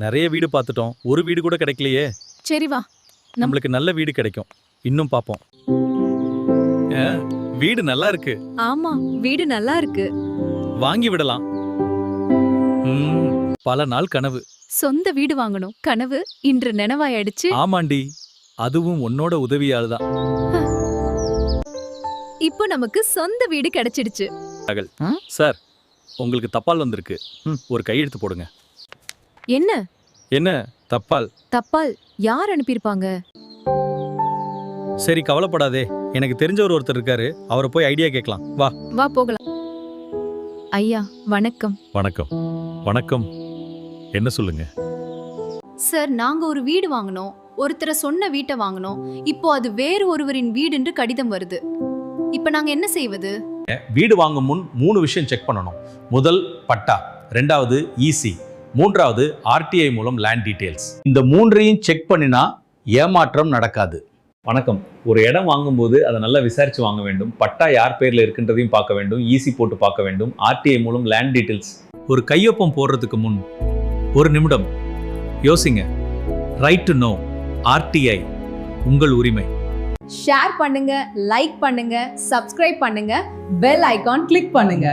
நிறைய வீடு பார்த்துட்டோம், ஒரு வீடு கூட கிடைக்கலையே. சரி வா. நம்மளுக்கு நல்ல வீடு கிடைக்கும், இன்னும் பாப்போம். வீடு நல்லா இருக்கு. ஆமா, வீடு நல்லா இருக்கு. வாங்கி விடலாம். பல நாள் கனவு. சொந்த வீடு வாங்கணும் கனவு இன்று நினைவாயிடுச்சு. ஆமாண்டி, அதுவும் உன்னோட உதவியால் தான். இப்போ நமக்கு சொந்த வீடு கிடைச்சிடுச்சு. சார், உங்களுக்கு தபால் வந்திருக்கு. ஒரு கையெழுத்து போடுங்க. என்ன என்ன தபால்? தப்பால் யார் அனுப்பியிருப்பாங்க? சரி, கவலைப்படாதே. எனக்கு தெரிஞ்சவர் ஒருத்தர் இருக்காரு, அவரை போய் ஐடியா கேட்கலாம். வா வா போகலாம். ஐயா வணக்கம். வணக்கம். வணக்கம், என்ன சொல்லுங்க? சார், நாங்க ஒரு வீடு வாங்கணும். ஒருத்தரை சொன்ன வீட்டை வாங்கணும். இப்போ அது வேறு ஒருவரின் வீடு என்று கடிதம் வருது. இப்ப நாங்க என்ன செய்வது? வீடு வாங்கும் முன் 3 விஷயம் செக் பண்ணணும். முதல் பட்டா, ரெண்டாவது ஈசி, மூன்றாவது ஆர்டிஐ மூலம் லேண்ட் டீடைல்ஸ். இந்த 3ஐயும் செக் பண்ணினா ஏமாற்றம் நடக்காது. வணக்கம். ஒரு இடம் வாங்கும்போது அதை நல்லா விசாரிச்சு வாங்க வேண்டும். பட்டா யார் பேர்ல இருக்குன்றதையும் பார்க்க வேண்டும். ஈசி போட்டு பார்க்க வேண்டும். ஆர்டிஐ மூலம் லேண்ட் டீடைல்ஸ். ஒரு கையொப்பம் போடுறதுக்கு முன் 1 நிமிடம் யோசிங்க. ரைட் டு நோ, ஆர்டிஐ உங்கள் உரிமை. ஷேர் பண்ணுங்க, லைக் பண்ணுங்க, சப்ஸ்கிரைப் பண்ணுங்க, பெல் ஐகான் கிளிக் பண்ணுங்க.